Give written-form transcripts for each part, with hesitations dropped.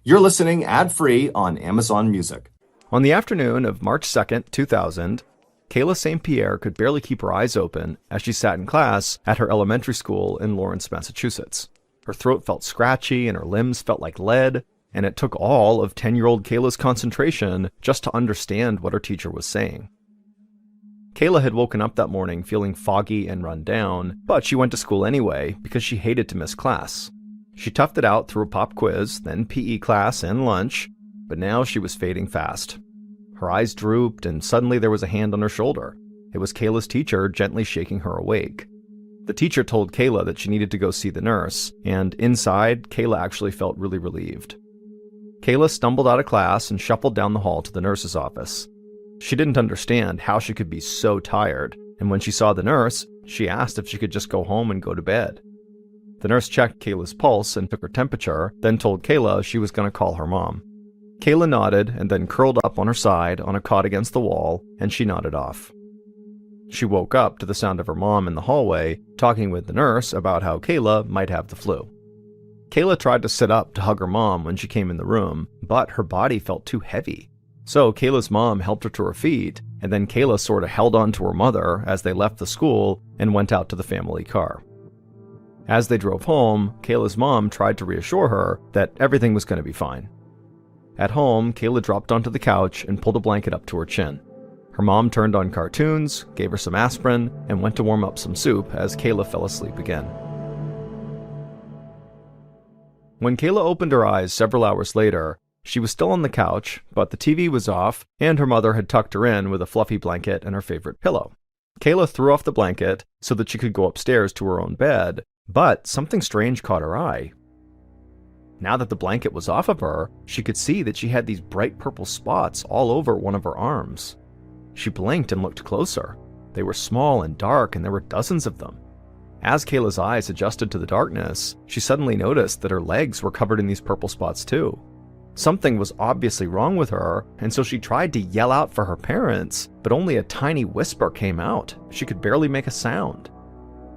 You're listening ad-free on Amazon Music. On the afternoon of March 2nd, 2000, Kayla St. Pierre could barely keep her eyes open as she sat in class at her elementary school in Lawrence, Massachusetts. Her throat felt scratchy and her limbs felt like lead, and it took all of 10-year-old Kayla's concentration just to understand what her teacher was saying. Kayla had woken up that morning feeling foggy and run down, but she went to school anyway because she hated to miss class. She toughed it out through a pop quiz, then PE class and lunch, but now she was fading fast. Her eyes drooped, and suddenly there was a hand on her shoulder. It was Kayla's teacher gently shaking her awake. The teacher told Kayla that she needed to go see the nurse, and inside, Kayla actually felt really relieved. Kayla stumbled out of class and shuffled down the hall to the nurse's office. She didn't understand how she could be so tired, and when she saw the nurse, she asked if she could just go home and go to bed. The nurse checked Kayla's pulse and took her temperature, then told Kayla she was going to call her mom. Kayla nodded and then curled up on her side on a cot against the wall, and she nodded off. She woke up to the sound of her mom in the hallway talking with the nurse about how Kayla might have the flu. Kayla tried to sit up to hug her mom when she came in the room, but her body felt too heavy. So Kayla's mom helped her to her feet, and then Kayla sort of held on to her mother as they left the school and went out to the family car. As they drove home, Kayla's mom tried to reassure her that everything was going to be fine. At home, Kayla dropped onto the couch and pulled a blanket up to her chin. Her mom turned on cartoons, gave her some aspirin, and went to warm up some soup as Kayla fell asleep again. When Kayla opened her eyes several hours later, she was still on the couch, but the TV was off, and her mother had tucked her in with a fluffy blanket and her favorite pillow. Kayla threw off the blanket so that she could go upstairs to her own bed, but something strange caught her eye. Now that the blanket was off of her, she could see that she had these bright purple spots all over one of her arms. She blinked and looked closer. They were small and dark, and there were dozens of them. As Kayla's eyes adjusted to the darkness, she suddenly noticed that her legs were covered in these purple spots too. Something was obviously wrong with her, and so she tried to yell out for her parents, but only a tiny whisper came out. She could barely make a sound.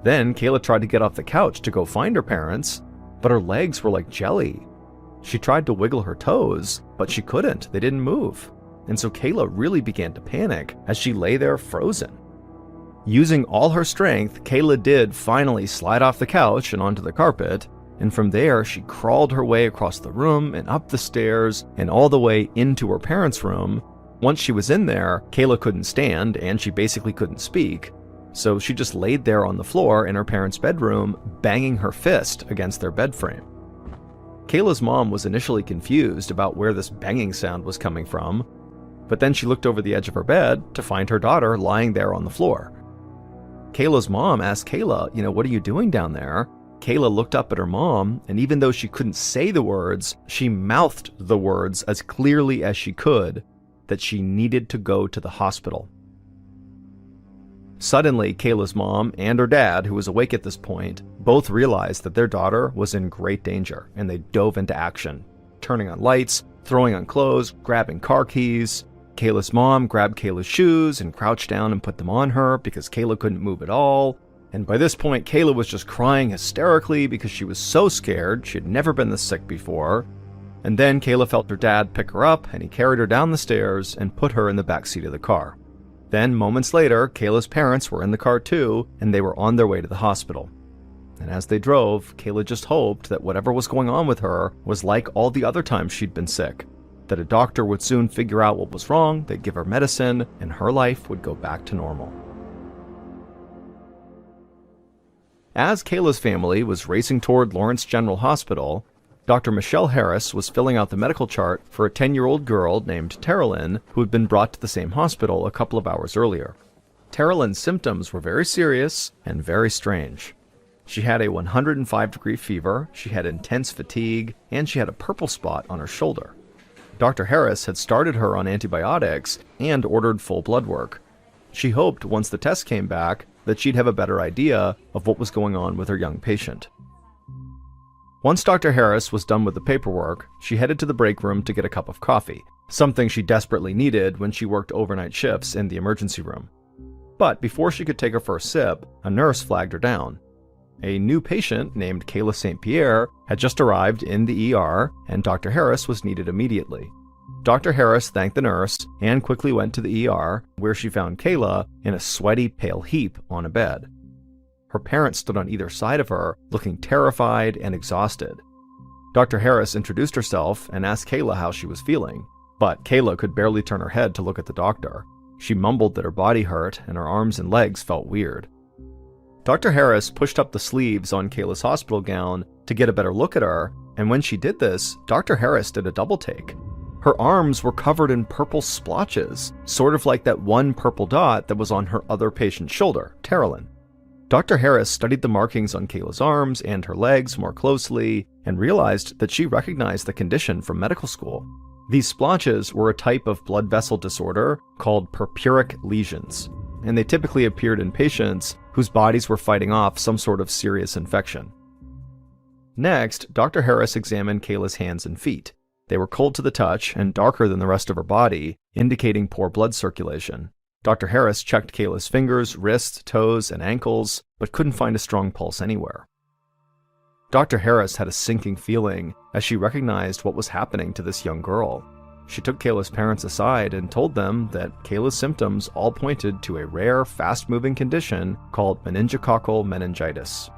Then Kayla tried to get off the couch to go find her parents, but her legs were like jelly. She tried to wiggle her toes, but she couldn't. They didn't move. And so Kayla really began to panic as she lay there frozen. Using all her strength, Kayla did finally slide off the couch and onto the carpet, and from there she crawled her way across the room and up the stairs and all the way into her parents' room. Once she was in there, Kayla couldn't stand and she basically couldn't speak. So she just laid there on the floor in her parents' bedroom, banging her fist against their bed frame. Kayla's mom was initially confused about where this banging sound was coming from, but then she looked over the edge of her bed to find her daughter lying there on the floor. Kayla's mom asked Kayla, what are you doing down there? Kayla looked up at her mom, and even though she couldn't say the words, she mouthed the words as clearly as she could that she needed to go to the hospital. Suddenly, Kayla's mom and her dad, who was awake at this point, both realized that their daughter was in great danger, and they dove into action, turning on lights, throwing on clothes, grabbing car keys. Kayla's mom grabbed Kayla's shoes and crouched down and put them on her because Kayla couldn't move at all. And by this point, Kayla was just crying hysterically because she was so scared. She had never been this sick before. And then Kayla felt her dad pick her up, and he carried her down the stairs and put her in the back seat of the car. Then, moments later, Kayla's parents were in the car too, and they were on their way to the hospital. And as they drove, Kayla just hoped that whatever was going on with her was like all the other times she'd been sick, that a doctor would soon figure out what was wrong, they'd give her medicine, and her life would go back to normal. As Kayla's family was racing toward Lawrence General Hospital, Dr. Michelle Harris was filling out the medical chart for a 10-year-old girl named Terralyn who had been brought to the same hospital a couple of hours earlier. Terralyn's symptoms were very serious and very strange. She had a 105-degree fever, she had intense fatigue, and she had a purple spot on her shoulder. Dr. Harris had started her on antibiotics and ordered full blood work. She hoped once the test came back that she'd have a better idea of what was going on with her young patient. Once Dr. Harris was done with the paperwork, she headed to the break room to get a cup of coffee, something she desperately needed when she worked overnight shifts in the emergency room. But before she could take her first sip, a nurse flagged her down. A new patient named Kayla St. Pierre had just arrived in the ER, and Dr. Harris was needed immediately. Dr. Harris thanked the nurse and quickly went to the ER, where she found Kayla in a sweaty, pale heap on a bed. Her parents stood on either side of her, looking terrified and exhausted. Dr. Harris introduced herself and asked Kayla how she was feeling, but Kayla could barely turn her head to look at the doctor. She mumbled that her body hurt and her arms and legs felt weird. Dr. Harris pushed up the sleeves on Kayla's hospital gown to get a better look at her, and when she did this, Dr. Harris did a double take. Her arms were covered in purple splotches, sort of like that one purple dot that was on her other patient's shoulder, Terrelyn. Dr. Harris studied the markings on Kayla's arms and her legs more closely and realized that she recognized the condition from medical school. These splotches were a type of blood vessel disorder called purpuric lesions, and they typically appeared in patients whose bodies were fighting off some sort of serious infection. Next, Dr. Harris examined Kayla's hands and feet. They were cold to the touch and darker than the rest of her body, indicating poor blood circulation. Dr. Harris checked Kayla's fingers, wrists, toes, and ankles, but couldn't find a strong pulse anywhere. Dr. Harris had a sinking feeling as she recognized what was happening to this young girl. She took Kayla's parents aside and told them that Kayla's symptoms all pointed to a rare, fast-moving condition called meningococcal meningitis.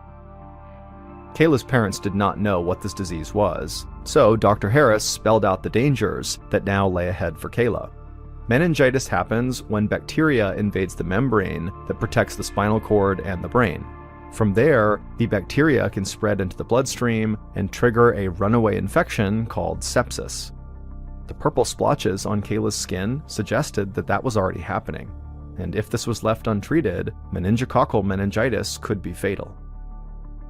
Kayla's parents did not know what this disease was, so Dr. Harris spelled out the dangers that now lay ahead for Kayla. Meningitis happens when bacteria invades the membrane that protects the spinal cord and the brain. From there, the bacteria can spread into the bloodstream and trigger a runaway infection called sepsis. The purple splotches on Kayla's skin suggested that was already happening, and if this was left untreated, meningococcal meningitis could be fatal.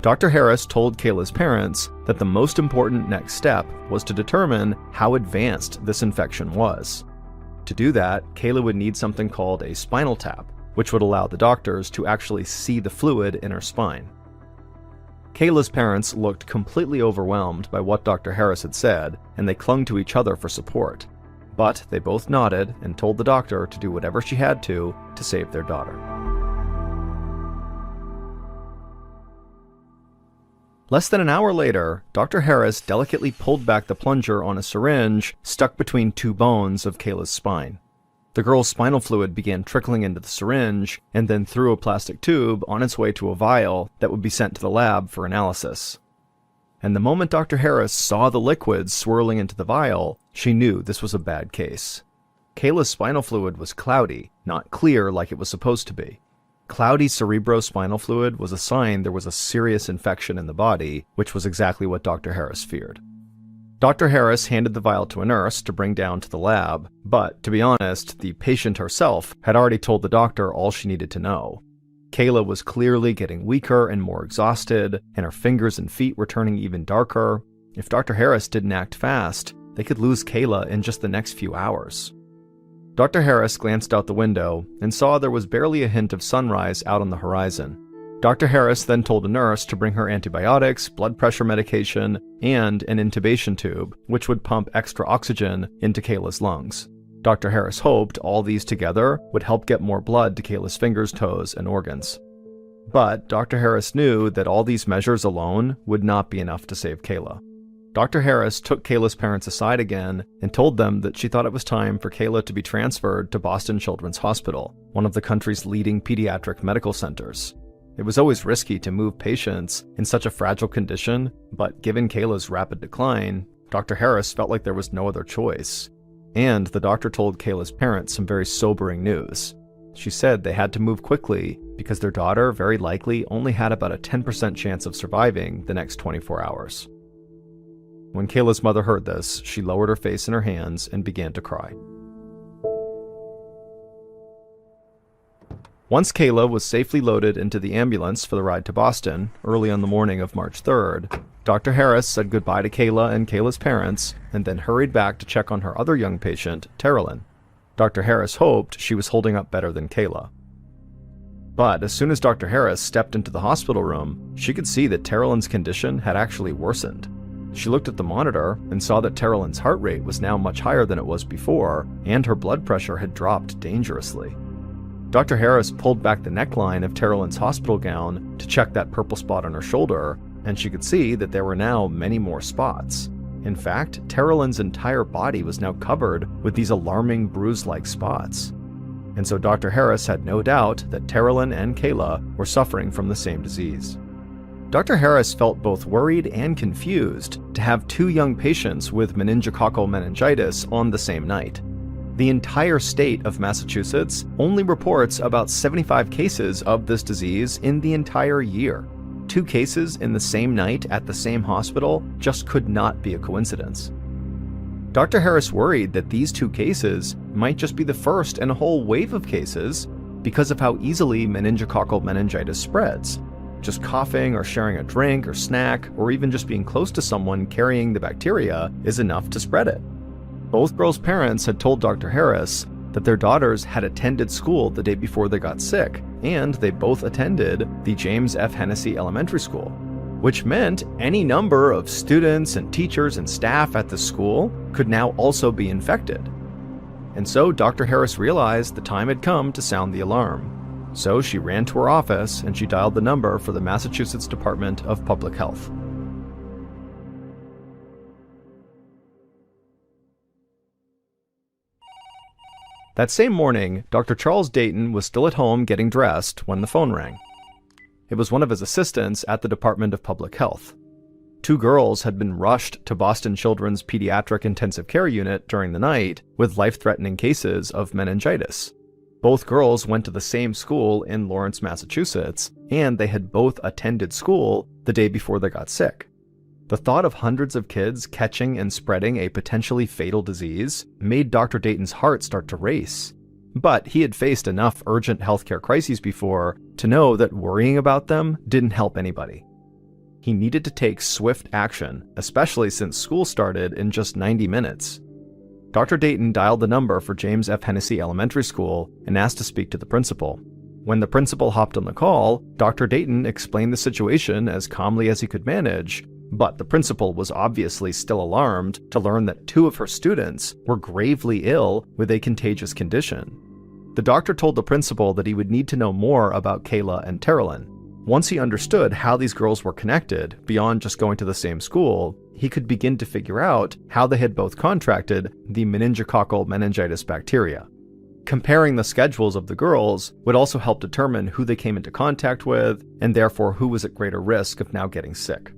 Dr. Harris told Kayla's parents that the most important next step was to determine how advanced this infection was. To do that, Kayla would need something called a spinal tap, which would allow the doctors to actually see the fluid in her spine. Kayla's parents looked completely overwhelmed by what Dr. Harris had said, and they clung to each other for support. But they both nodded and told the doctor to do whatever she had to save their daughter. Less than an hour later, Dr. Harris delicately pulled back the plunger on a syringe stuck between two bones of Kayla's spine. The girl's spinal fluid began trickling into the syringe and then through a plastic tube on its way to a vial that would be sent to the lab for analysis. And the moment Dr. Harris saw the liquids swirling into the vial, she knew this was a bad case. Kayla's spinal fluid was cloudy, not clear like it was supposed to be. Cloudy cerebrospinal fluid was a sign there was a serious infection in the body, which was exactly what Dr. Harris feared. Dr. Harris handed the vial to a nurse to bring down to the lab, but to be honest, the patient herself had already told the doctor all she needed to know. Kayla was clearly getting weaker and more exhausted, and her fingers and feet were turning even darker. If Dr. Harris didn't act fast, they could lose Kayla in just the next few hours. Dr. Harris glanced out the window and saw there was barely a hint of sunrise out on the horizon. Dr. Harris then told a nurse to bring her antibiotics, blood pressure medication, and an intubation tube, which would pump extra oxygen into Kayla's lungs. Dr. Harris hoped all these together would help get more blood to Kayla's fingers, toes, and organs. But Dr. Harris knew that all these measures alone would not be enough to save Kayla. Dr. Harris took Kayla's parents aside again and told them that she thought it was time for Kayla to be transferred to Boston Children's Hospital, one of the country's leading pediatric medical centers. It was always risky to move patients in such a fragile condition, but given Kayla's rapid decline, Dr. Harris felt like there was no other choice. And the doctor told Kayla's parents some very sobering news. She said they had to move quickly because their daughter very likely only had about a 10% chance of surviving the next 24 hours. When Kayla's mother heard this, she lowered her face in her hands and began to cry. Once Kayla was safely loaded into the ambulance for the ride to Boston, early on the morning of March 3rd, Dr. Harris said goodbye to Kayla and Kayla's parents, and then hurried back to check on her other young patient, Terrelyn. Dr. Harris hoped she was holding up better than Kayla. But as soon as Dr. Harris stepped into the hospital room, she could see that Terrelyn's condition had actually worsened. She looked at the monitor and saw that Terrelyn's heart rate was now much higher than it was before, and her blood pressure had dropped dangerously. Dr. Harris pulled back the neckline of Terrelyn's hospital gown to check that purple spot on her shoulder, and she could see that there were now many more spots. In fact, Terrelyn's entire body was now covered with these alarming bruise-like spots. And so Dr. Harris had no doubt that Terrelyn and Kayla were suffering from the same disease. Dr. Harris felt both worried and confused to have two young patients with meningococcal meningitis on the same night. The entire state of Massachusetts only reports about 75 cases of this disease in the entire year. Two cases in the same night at the same hospital just could not be a coincidence. Dr. Harris worried that these two cases might just be the first in a whole wave of cases because of how easily meningococcal meningitis spreads. Just coughing or sharing a drink or snack or even just being close to someone carrying the bacteria is enough to spread it. Both girls' parents had told Dr. Harris that their daughters had attended school the day before they got sick, and they both attended the James F. Hennessy Elementary School, which meant any number of students and teachers and staff at the school could now also be infected. And so Dr. Harris realized the time had come to sound the alarm. So she ran to her office and she dialed the number for the Massachusetts Department of Public Health. That same morning, Dr. Charles Dayton was still at home getting dressed when the phone rang. It was one of his assistants at the Department of Public Health. Two girls had been rushed to Boston Children's Pediatric Intensive Care Unit during the night with life-threatening cases of meningitis. Both girls went to the same school in Lawrence, Massachusetts, and they had both attended school the day before they got sick. The thought of hundreds of kids catching and spreading a potentially fatal disease made Dr. Dayton's heart start to race. But he had faced enough urgent healthcare crises before to know that worrying about them didn't help anybody. He needed to take swift action, especially since school started in just 90 minutes. Dr. Dayton dialed the number for James F. Hennessy Elementary School and asked to speak to the principal. When the principal hopped on the call, Dr. Dayton explained the situation as calmly as he could manage, but the principal was obviously still alarmed to learn that two of her students were gravely ill with a contagious condition. The doctor told the principal that he would need to know more about Kayla and Terrelyn. Once he understood how these girls were connected, beyond just going to the same school, he could begin to figure out how they had both contracted the meningococcal meningitis bacteria. Comparing the schedules of the girls would also help determine who they came into contact with, and therefore who was at greater risk of now getting sick.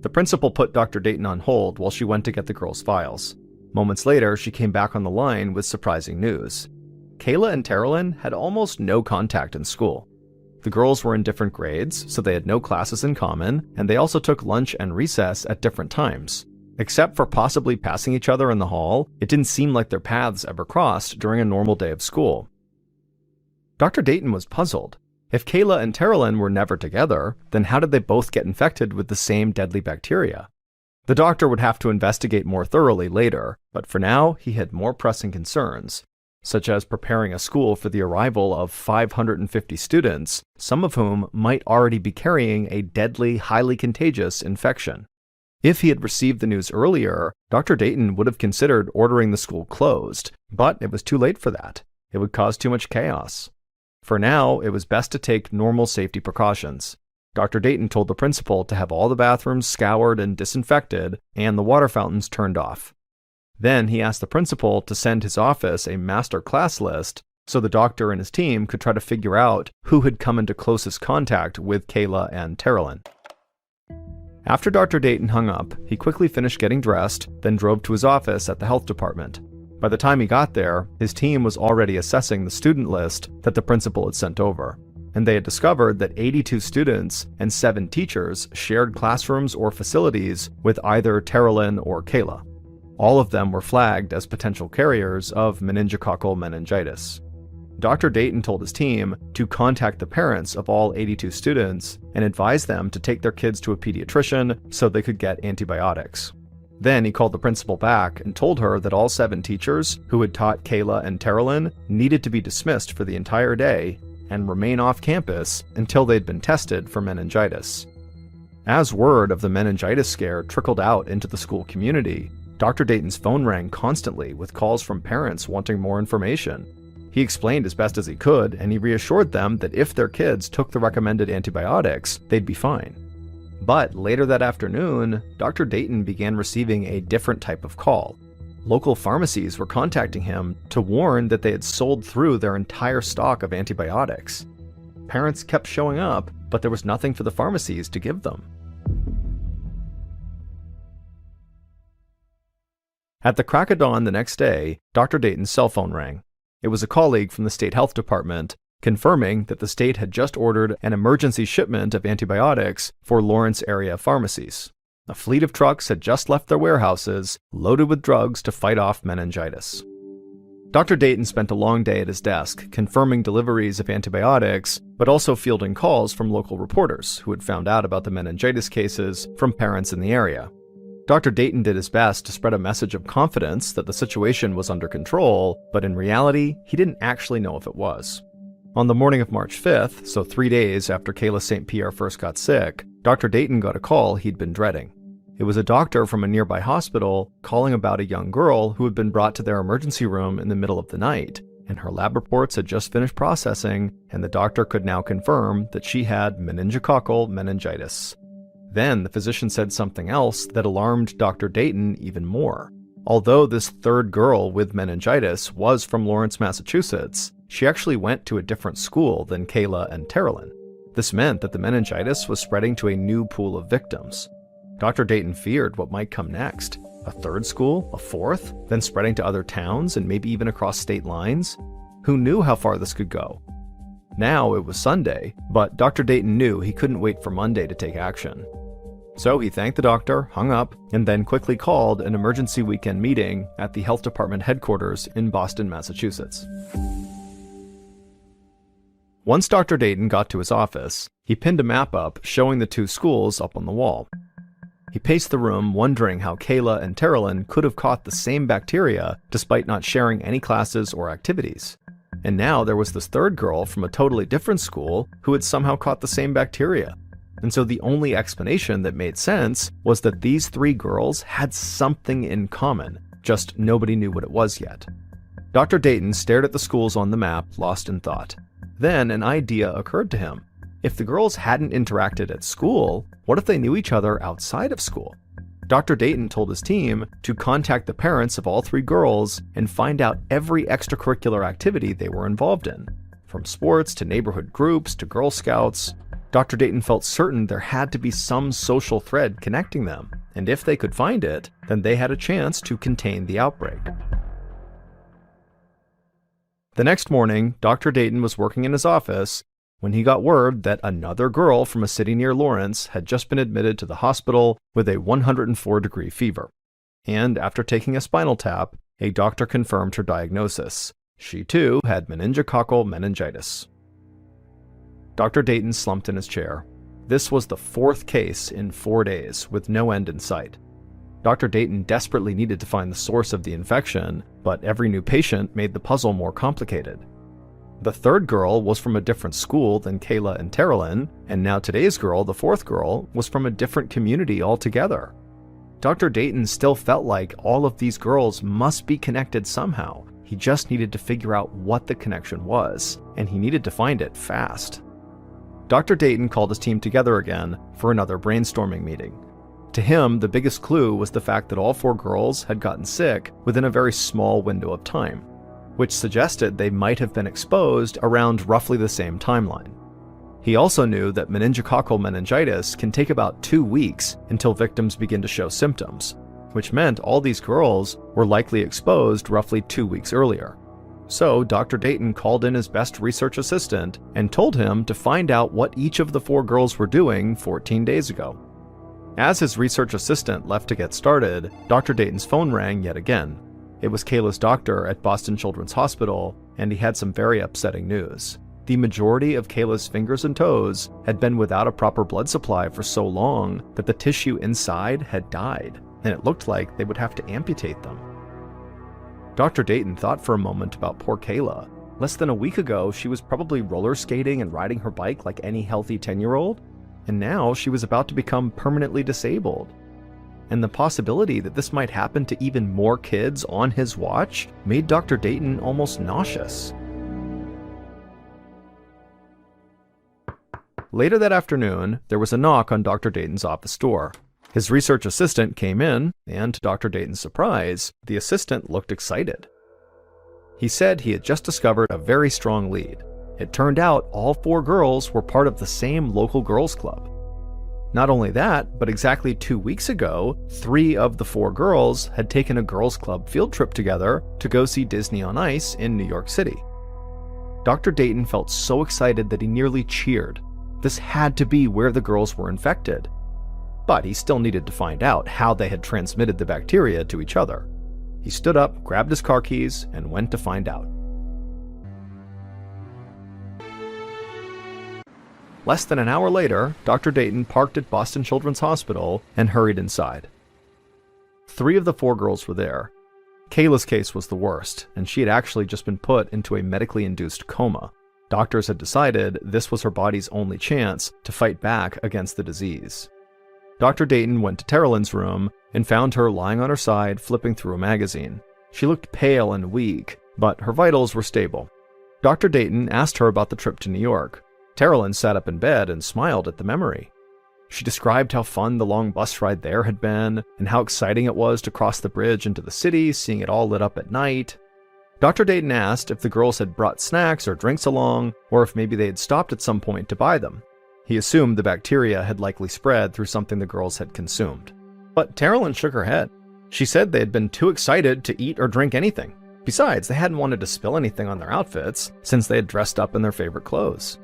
The principal put Dr. Dayton on hold while she went to get the girls' files. Moments later, she came back on the line with surprising news. Kayla and Terrelyn had almost no contact in school. The girls were in different grades, so they had no classes in common, and they also took lunch and recess at different times. Except for possibly passing each other in the hall, it didn't seem like their paths ever crossed during a normal day of school. Dr. Dayton was puzzled. If Kayla and Terrelyn were never together, then how did they both get infected with the same deadly bacteria? The doctor would have to investigate more thoroughly later, but for now, he had more pressing concerns, such as preparing a school for the arrival of 550 students, some of whom might already be carrying a deadly, highly contagious infection. If he had received the news earlier, Dr. Dayton would have considered ordering the school closed, but it was too late for that. It would cause too much chaos. For now, it was best to take normal safety precautions. Dr. Dayton told the principal to have all the bathrooms scoured and disinfected and the water fountains turned off. Then he asked the principal to send his office a master class list so the doctor and his team could try to figure out who had come into closest contact with Kayla and Terrelyn. After Dr. Dayton hung up, he quickly finished getting dressed, then drove to his office at the health department. By the time he got there, his team was already assessing the student list that the principal had sent over, and they had discovered that 82 students and 7 teachers shared classrooms or facilities with either Terrelyn or Kayla. All of them were flagged as potential carriers of meningococcal meningitis. Dr. Dayton told his team to contact the parents of all 82 students and advise them to take their kids to a pediatrician so they could get antibiotics. Then he called the principal back and told her that all 7 teachers who had taught Kayla and Terrelyn needed to be dismissed for the entire day and remain off campus until they'd been tested for meningitis. As word of the meningitis scare trickled out into the school community, Dr. Dayton's phone rang constantly with calls from parents wanting more information. He explained as best as he could, and he reassured them that if their kids took the recommended antibiotics, they'd be fine. But later that afternoon, Dr. Dayton began receiving a different type of call. Local pharmacies were contacting him to warn that they had sold through their entire stock of antibiotics. Parents kept showing up, but there was nothing for the pharmacies to give them. At the crack of dawn the next day, Dr. Dayton's cell phone rang. It was a colleague from the state health department, confirming that the state had just ordered an emergency shipment of antibiotics for Lawrence area pharmacies. A fleet of trucks had just left their warehouses, loaded with drugs to fight off meningitis. Dr. Dayton spent a long day at his desk, confirming deliveries of antibiotics, but also fielding calls from local reporters who had found out about the meningitis cases from parents in the area. Dr. Dayton did his best to spread a message of confidence that the situation was under control, but in reality, he didn't actually know if it was. On the morning of March 5th, so 3 days after Kayla St. Pierre first got sick, Dr. Dayton got a call he'd been dreading. It was a doctor from a nearby hospital calling about a young girl who had been brought to their emergency room in the middle of the night, and her lab reports had just finished processing, and the doctor could now confirm that she had meningococcal meningitis. Then the physician said something else that alarmed Dr. Dayton even more. Although this third girl with meningitis was from Lawrence, Massachusetts, she actually went to a different school than Kayla and Terrelyn. This meant that the meningitis was spreading to a new pool of victims. Dr. Dayton feared what might come next. A third school? A fourth? Then spreading to other towns and maybe even across state lines? Who knew how far this could go? Now it was Sunday, but Dr. Dayton knew he couldn't wait for Monday to take action. So he thanked the doctor, hung up, and then quickly called an emergency weekend meeting at the health department headquarters in Boston, Massachusetts. Once Dr. Dayton got to his office, he pinned a map up showing the two schools up on the wall. He paced the room, wondering how Kayla and Terrelyn could have caught the same bacteria despite not sharing any classes or activities. And now there was this third girl from a totally different school who had somehow caught the same bacteria. And so the only explanation that made sense was that these three girls had something in common, just nobody knew what it was yet. Dr. Dayton stared at the schools on the map, lost in thought. Then an idea occurred to him. If the girls hadn't interacted at school, what if they knew each other outside of school? Dr. Dayton told his team to contact the parents of all three girls and find out every extracurricular activity they were involved in. From sports to neighborhood groups to Girl Scouts, Dr. Dayton felt certain there had to be some social thread connecting them, and if they could find it, then they had a chance to contain the outbreak. The next morning, Dr. Dayton was working in his office when he got word that another girl from a city near Lawrence had just been admitted to the hospital with a 104-degree fever. And after taking a spinal tap, a doctor confirmed her diagnosis. She too had meningococcal meningitis. Dr. Dayton slumped in his chair. This was the fourth case in 4 days, with no end in sight. Dr. Dayton desperately needed to find the source of the infection, but every new patient made the puzzle more complicated. The third girl was from a different school than Kayla and Terrelyn, and now today's girl, the fourth girl, was from a different community altogether. Dr. Dayton still felt like all of these girls must be connected somehow. He just needed to figure out what the connection was, and he needed to find it fast. Dr. Dayton called his team together again for another brainstorming meeting. To him, the biggest clue was the fact that all four girls had gotten sick within a very small window of time, which suggested they might have been exposed around roughly the same timeline. He also knew that meningococcal meningitis can take about 2 weeks until victims begin to show symptoms, which meant all these girls were likely exposed roughly 2 weeks earlier. So Dr. Dayton called in his best research assistant and told him to find out what each of the four girls were doing 14 days ago. As his research assistant left to get started, Dr. Dayton's phone rang yet again. It was Kayla's doctor at Boston Children's Hospital, and he had some very upsetting news. The majority of Kayla's fingers and toes had been without a proper blood supply for so long that the tissue inside had died, and it looked like they would have to amputate them. Dr. Dayton thought for a moment about poor Kayla. Less than a week ago, she was probably roller skating and riding her bike like any healthy 10-year-old, and now she was about to become permanently disabled. And the possibility that this might happen to even more kids on his watch made Dr. Dayton almost nauseous. Later that afternoon, there was a knock on Dr. Dayton's office door. His research assistant came in, and to Dr. Dayton's surprise, the assistant looked excited. He said he had just discovered a very strong lead. It turned out all 4 girls were part of the same local girls' club. Not only that, but exactly 2 weeks ago, 3 of the 4 girls had taken a girls' club field trip together to go see Disney on Ice in New York City. Dr. Dayton felt so excited that he nearly cheered. This had to be where the girls were infected. But he still needed to find out how they had transmitted the bacteria to each other. He stood up, grabbed his car keys, and went to find out. Less than an hour later, Dr. Dayton parked at Boston Children's Hospital and hurried inside. 3 of the 4 girls were there. Kayla's case was the worst, and she had actually just been put into a medically induced coma. Doctors had decided this was her body's only chance to fight back against the disease. Dr. Dayton went to Terrelyn's room and found her lying on her side, flipping through a magazine. She looked pale and weak, but her vitals were stable. Dr. Dayton asked her about the trip to New York. Terrelyn sat up in bed and smiled at the memory. She described how fun the long bus ride there had been, and how exciting it was to cross the bridge into the city, seeing it all lit up at night. Dr. Dayton asked if the girls had brought snacks or drinks along, or if maybe they had stopped at some point to buy them. He assumed the bacteria had likely spread through something the girls had consumed. But Terrelyn shook her head. She said they had been too excited to eat or drink anything. Besides, they hadn't wanted to spill anything on their outfits, since they had dressed up in their favorite clothes.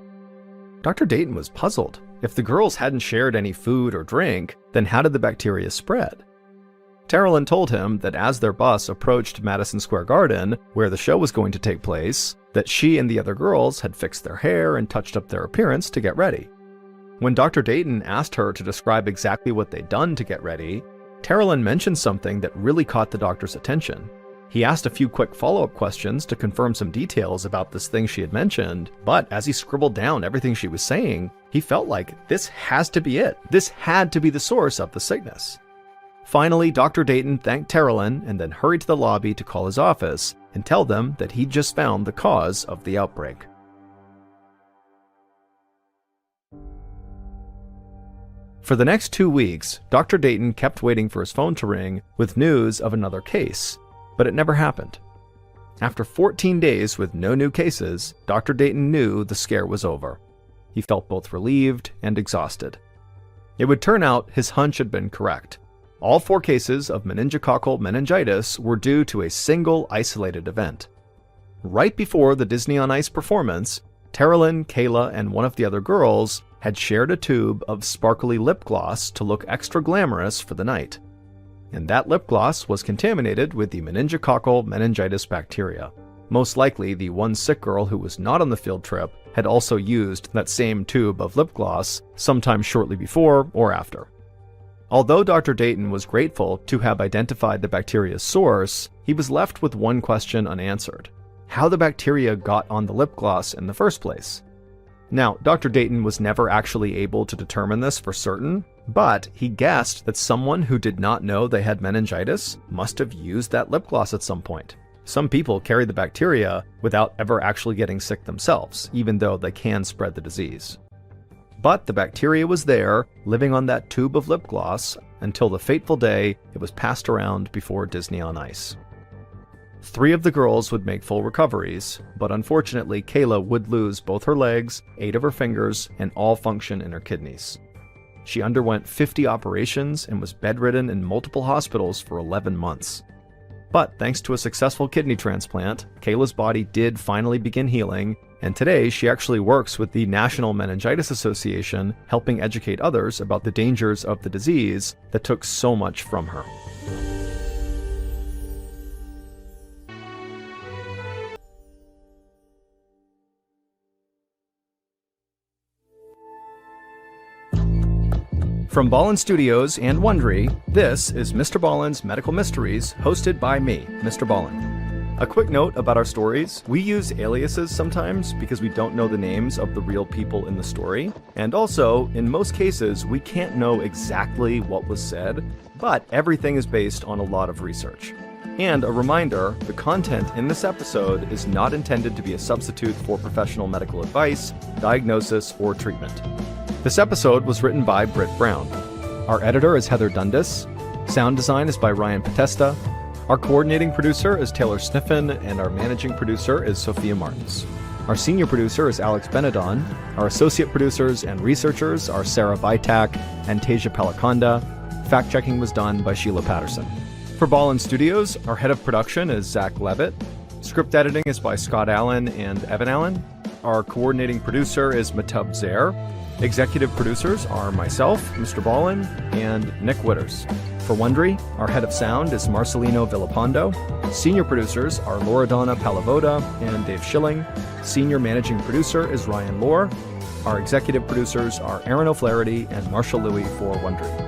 Dr. Dayton was puzzled. If the girls hadn't shared any food or drink, then how did the bacteria spread? Terrelyn told him that as their bus approached Madison Square Garden, where the show was going to take place, that she and the other girls had fixed their hair and touched up their appearance to get ready. When Dr. Dayton asked her to describe exactly what they'd done to get ready, Terrelyn mentioned something that really caught the doctor's attention. He asked a few quick follow-up questions to confirm some details about this thing she had mentioned, but as he scribbled down everything she was saying, he felt like this has to be it. This had to be the source of the sickness. Finally, Dr. Dayton thanked Terrelyn and then hurried to the lobby to call his office and tell them that he'd just found the cause of the outbreak. For the next 2 weeks, Dr. Dayton kept waiting for his phone to ring with news of another case, but it never happened. After 14 days with no new cases, Dr. Dayton knew the scare was over. He felt both relieved and exhausted. It would turn out his hunch had been correct. All 4 cases of meningococcal meningitis were due to a single isolated event. Right before the Disney on Ice performance, Terrelyn, Kayla, and one of the other girls had shared a tube of sparkly lip gloss to look extra glamorous for the night. And that lip gloss was contaminated with the meningococcal meningitis bacteria. Most likely, the one sick girl who was not on the field trip had also used that same tube of lip gloss sometime shortly before or after. Although Dr. Dayton was grateful to have identified the bacteria's source, he was left with one question unanswered: how the bacteria got on the lip gloss in the first place. Now, Dr. Dayton was never actually able to determine this for certain, but he guessed that someone who did not know they had meningitis must have used that lip gloss at some point. Some people carry the bacteria without ever actually getting sick themselves, even though they can spread the disease. But the bacteria was there, living on that tube of lip gloss, until the fateful day it was passed around before Disney on Ice. 3 of the girls would make full recoveries, but unfortunately Kayla would lose both her legs, 8 of her fingers, and all function in her kidneys. She underwent 50 operations and was bedridden in multiple hospitals for 11 months. But thanks to a successful kidney transplant, Kayla's body did finally begin healing, and today she actually works with the National Meningitis Association, helping educate others about the dangers of the disease that took so much from her. From Ballen's Studios and Wondery, this is MrBallen's Medical Mysteries, hosted by me, Mr. Ballen. A quick note about our stories: we use aliases sometimes because we don't know the names of the real people in the story, and also, in most cases, we can't know exactly what was said, but everything is based on a lot of research. And a reminder, the content in this episode is not intended to be a substitute for professional medical advice, diagnosis, or treatment. This episode was written by Britt Brown. Our editor is Heather Dundas. Sound design is by Ryan Potesta. Our coordinating producer is Taylor Sniffen, and our managing producer is Sophia Martins. Our senior producer is Alex Benedon. Our associate producers and researchers are Sarah Vitak and Tasia Palakonda. Fact-checking was done by Sheila Patterson. For Ballin Studios, our head of production is Zach Levitt. Script editing is by Scott Allen and Evan Allen. Our coordinating producer is Matub Zaire. Executive producers are myself, Mr. Ballin, and Nick Witters. For Wondery, our head of sound is Marcelino Villapando. Senior producers are Loredana Palavoda and Dave Schilling. Senior managing producer is Ryan Lohr. Our executive producers are Aaron O'Flaherty and Marshall Louis for Wondery.